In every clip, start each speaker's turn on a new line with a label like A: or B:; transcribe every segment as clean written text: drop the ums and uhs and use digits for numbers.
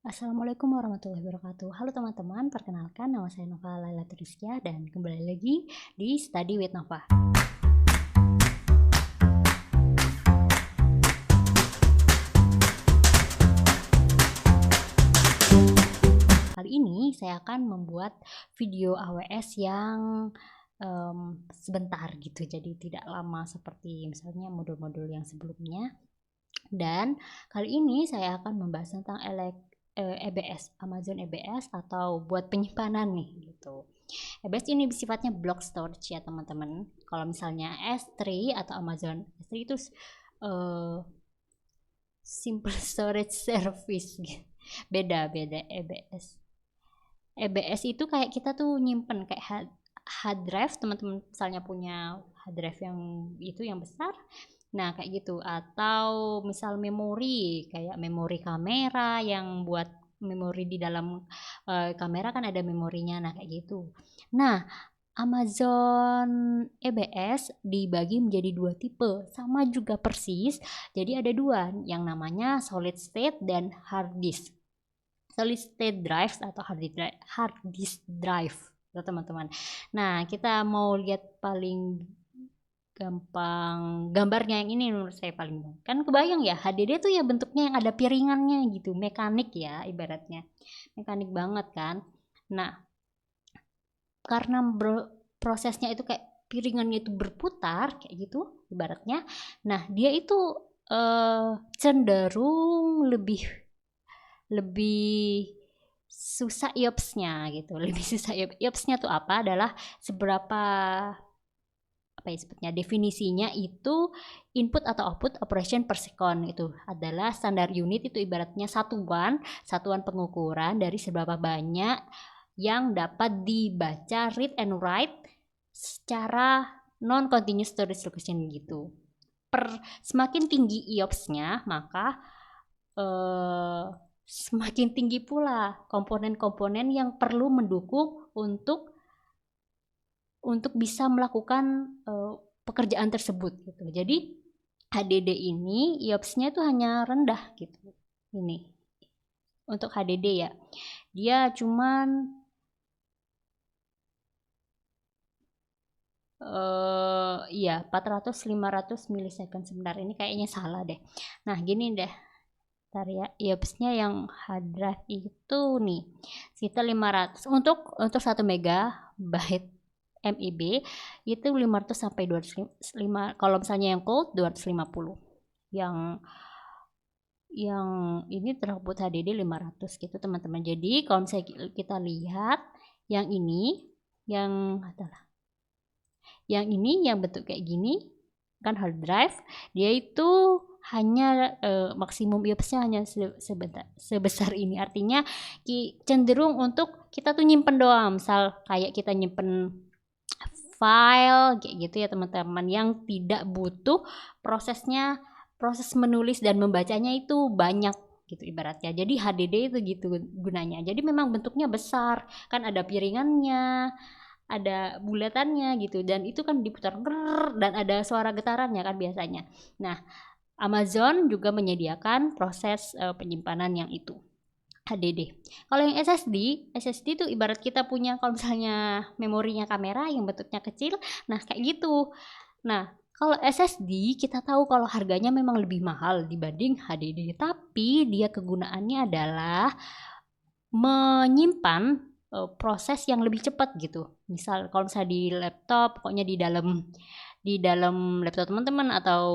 A: Assalamualaikum warahmatullahi wabarakatuh. Halo teman-teman, perkenalkan nama saya Nova Laila Turiskia dan kembali lagi di Study with Nova. Kali ini saya akan membuat video AWS yang sebentar gitu, jadi tidak lama seperti misalnya modul-modul yang sebelumnya. Dan kali ini saya akan membahas tentang EBS, Amazon EBS atau buat penyimpanan nih gitu. EBS ini sifatnya block storage ya teman-teman. Kalau misalnya S3 atau Amazon S3 itu simple storage service gitu. Beda EBS. EBS itu kayak kita tuh nyimpen kayak hard drive, teman-teman misalnya punya hard drive yang itu yang besar. Nah, kayak gitu. Atau misal memori, kayak memori kamera yang buat memori di dalam kamera kan ada memorinya. Nah, kayak gitu. Nah, Amazon EBS dibagi menjadi dua tipe, sama juga persis. Jadi ada dua, yang namanya solid state dan hard disk. Solid state drive atau hard disk drive, teman-teman. Nah, kita mau lihat paling gampang gambarnya yang ini menurut saya paling gampang. Kan kebayang ya, HDD tuh ya bentuknya yang ada piringannya gitu, mekanik ya ibaratnya. Mekanik banget kan. Nah, karena prosesnya itu kayak piringannya itu berputar kayak gitu ibaratnya. Nah, dia itu cenderung lebih susah IOPS-nya gitu. Lebih susah IOPS-nya tuh apa? Adalah seberapa apa ya sebetulnya definisinya itu input atau output operation per second. Itu adalah standar unit, itu ibaratnya satuan pengukuran dari seberapa banyak yang dapat dibaca read and write secara non continuous storage location gitu. Semakin tinggi IOPS-nya, maka semakin tinggi pula komponen-komponen yang perlu mendukung untuk bisa melakukan pekerjaan tersebut gitu. Jadi HDD ini IOPS-nya itu hanya rendah gitu. Ini untuk HDD ya. Dia cuman iya 400-500 milisecond. Sebentar, ini kayaknya salah deh. Nah, gini deh. Bentar ya, IOPS-nya yang hard drive itu nih sekitar 500 untuk 1 megabyte MIB itu 500 sampai 205. Kalau misalnya yang cold 250. Yang ini terhubung HDD 500 gitu teman-teman. Jadi kalau misalnya kita lihat yang ini yang yang bentuk kayak gini kan hard drive, dia itu hanya maksimum IOPS-nya hanya sebesar ini. Artinya cenderung untuk kita tuh nyimpen doang. Misal kayak kita nyimpen file kayak gitu ya teman-teman, yang tidak butuh proses menulis dan membacanya itu banyak gitu ibaratnya. Jadi HDD itu gitu gunanya. Jadi memang bentuknya besar, kan ada piringannya, ada bulatannya gitu, dan itu kan diputar dan ada suara getarannya kan biasanya. Nah, Amazon juga menyediakan proses penyimpanan yang itu HDD. Kalau yang SSD itu ibarat kita punya kalau misalnya memorinya kamera yang bentuknya kecil, nah kayak gitu. Nah, kalau SSD kita tahu kalau harganya memang lebih mahal dibanding HDD, tapi dia kegunaannya adalah menyimpan proses yang lebih cepat gitu. Misal kalau misalnya di laptop, pokoknya di dalam laptop teman-teman atau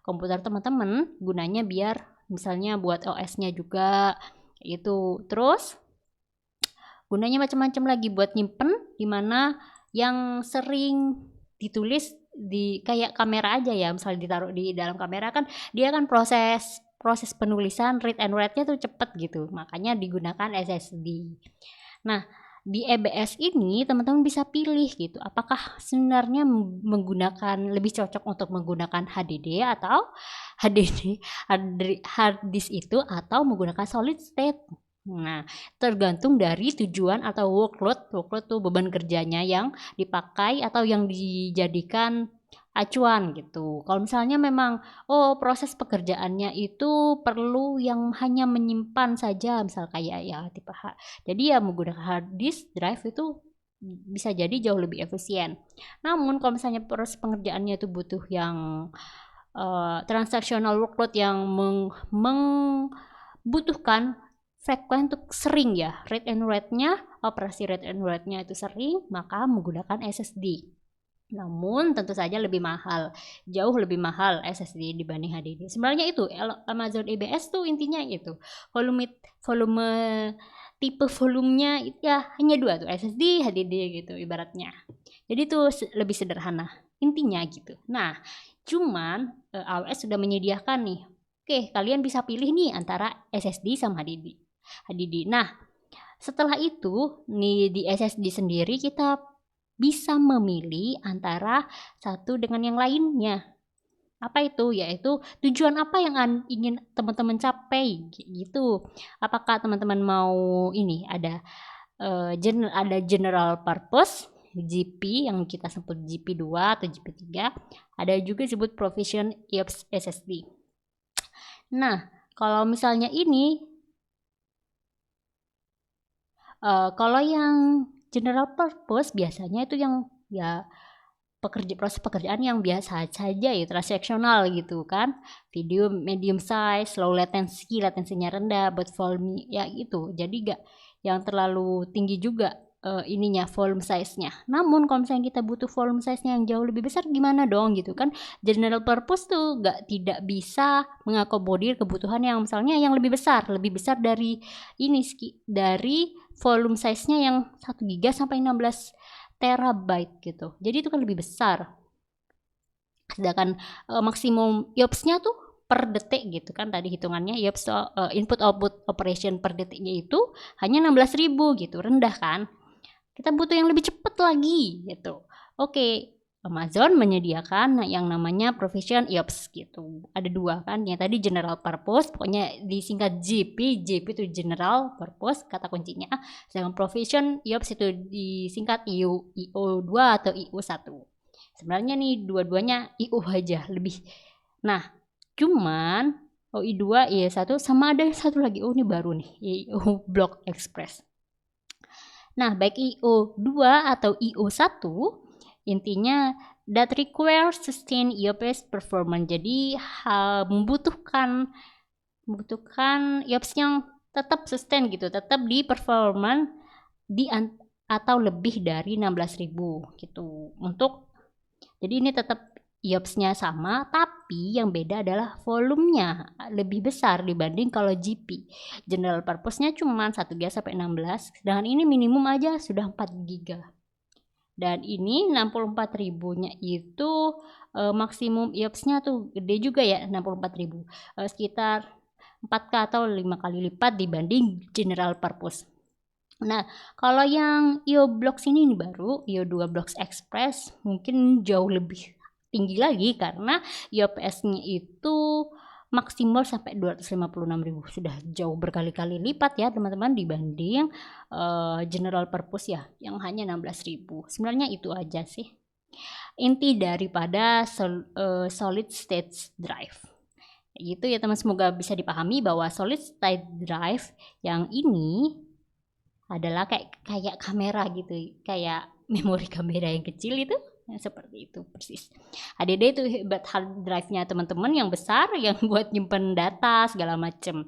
A: komputer teman-teman, gunanya biar misalnya buat OS-nya juga itu. Terus gunanya macam-macam lagi buat nyimpen, dimana yang sering ditulis di kayak kamera aja ya, misalnya ditaruh di dalam kamera kan dia kan proses penulisan read and write-nya tuh cepet gitu, makanya digunakan SSD. Nah, di EBS ini teman-teman bisa pilih gitu, apakah sebenarnya menggunakan lebih cocok untuk menggunakan HDD atau hard disk itu, atau menggunakan solid state. Nah, tergantung dari tujuan atau workload tuh beban kerjanya yang dipakai atau yang dijadikan acuan gitu. Kalau misalnya memang proses pekerjaannya itu perlu yang hanya menyimpan saja, misal kayak ya tipe jadi ya menggunakan hard disk drive itu bisa jadi jauh lebih efisien. Namun kalau misalnya proses pengerjaannya itu butuh yang transactional workload yang membutuhkan frekuensi untuk sering ya, read and write-nya, operasi read and write-nya itu sering, maka menggunakan SSD. Namun tentu saja lebih mahal, jauh lebih mahal SSD dibanding HDD. Sebenarnya itu Amazon EBS tuh intinya itu volume tipe volumenya ya hanya dua tuh, SSD, HDD gitu ibaratnya. Jadi itu lebih sederhana intinya gitu. Nah, cuman AWS sudah menyediakan nih. Oke, kalian bisa pilih nih antara SSD sama HDD. Nah, setelah itu nih di SSD sendiri kita bisa memilih antara satu dengan yang lainnya. Apa itu? Yaitu tujuan apa yang ingin teman-teman capai gitu. Apakah teman-teman mau ini ada general purpose GP yang kita sebut GP2 atau GP3, ada juga disebut provision IOPS SSD. Nah, kalau misalnya ini kalau yang general purpose biasanya itu yang ya proses pekerjaan yang biasa saja ya, transaksional gitu kan, video medium size, low latency, latensinya rendah, but volume ya gitu, jadi gak yang terlalu tinggi juga ininya volume size-nya. Namun kalau misalnya kita butuh volume size-nya yang jauh lebih besar gimana dong gitu kan, general purpose tuh tidak bisa mengakomodir kebutuhan yang misalnya yang lebih besar dari ini dari volume size-nya yang 1 GB sampai 16 terabyte gitu. Jadi itu kan lebih besar. Sedangkan maksimum IOPS-nya tuh per detik gitu kan, tadi hitungannya IOPS input output operation per detiknya itu hanya 16.000 gitu, rendah kan. Kita butuh yang lebih cepat lagi gitu. Oke, Amazon menyediakan yang namanya provision IOPS gitu. Ada dua kan, yang tadi general purpose, pokoknya disingkat GP itu general purpose kata kuncinya. Sedangkan provision IOPS itu disingkat IO2 atau IO1. Sebenarnya nih dua-duanya IO aja lebih. Nah, cuman I2, I1 sama ada satu lagi, ini baru nih, IO Block Express. Nah, baik IO2 atau IO1 intinya that requires sustained IOPS performance. Jadi membutuhkan IOPS yang tetap sustain gitu, tetap di performance atau lebih dari 16.000 gitu. Jadi ini tetap IOPS-nya sama, tapi yang beda adalah volumenya lebih besar dibanding kalau GP. General purpose-nya cuma 1 GB sampai 16, sedangkan ini minimum aja sudah 4 GB. Dan ini 64.000-nya itu maksimum IOPS-nya tuh gede juga ya, 64.000. Sekitar 4K atau 5 kali lipat dibanding general purpose. Nah, kalau yang IO Blocks ini baru, IO2 Blocks Express mungkin jauh lebih tinggi lagi karena IOPS-nya itu maksimal sampai 256.000. Sudah jauh berkali-kali lipat ya teman-teman dibanding general purpose ya yang hanya 16.000. Sebenarnya itu aja sih inti daripada solid state drive. Gitu ya teman, semoga bisa dipahami bahwa solid state drive yang ini adalah kayak kamera gitu, kayak memori kamera yang kecil itu, seperti itu persis. HDD itu hebat hard drive-nya teman-teman yang besar, yang buat nyimpen data segala macem.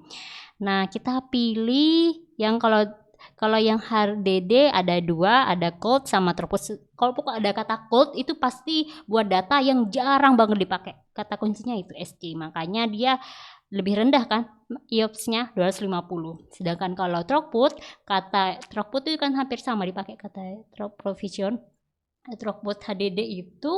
A: Nah, kita pilih yang kalau yang HDD ada dua, ada cold sama throughput. Kalau pokok ada kata cold itu pasti buat data yang jarang banget dipakai. Kata kuncinya itu SC, makanya dia lebih rendah kan IOPS-nya 250. Sedangkan kalau throughput, kata throughput itu kan hampir sama dipakai kata provision. Throughput HDD itu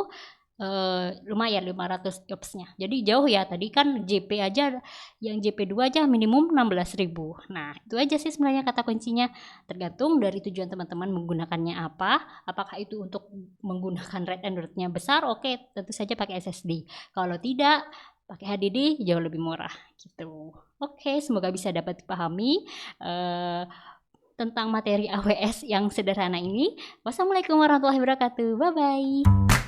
A: lumayan 500 IOPS-nya. Jadi jauh ya, tadi kan JP aja, yang JP2 aja minimum 16.000. Nah, itu aja sih sebenarnya kata kuncinya. Tergantung dari tujuan teman-teman menggunakannya apa. Apakah itu untuk menggunakan read and write-nya besar? Oke, tentu saja pakai SSD. Kalau tidak, pakai HDD jauh lebih murah gitu. Oke, semoga bisa dapat dipahami tentang materi AWS yang sederhana ini. Wassalamualaikum warahmatullahi wabarakatuh. Bye bye.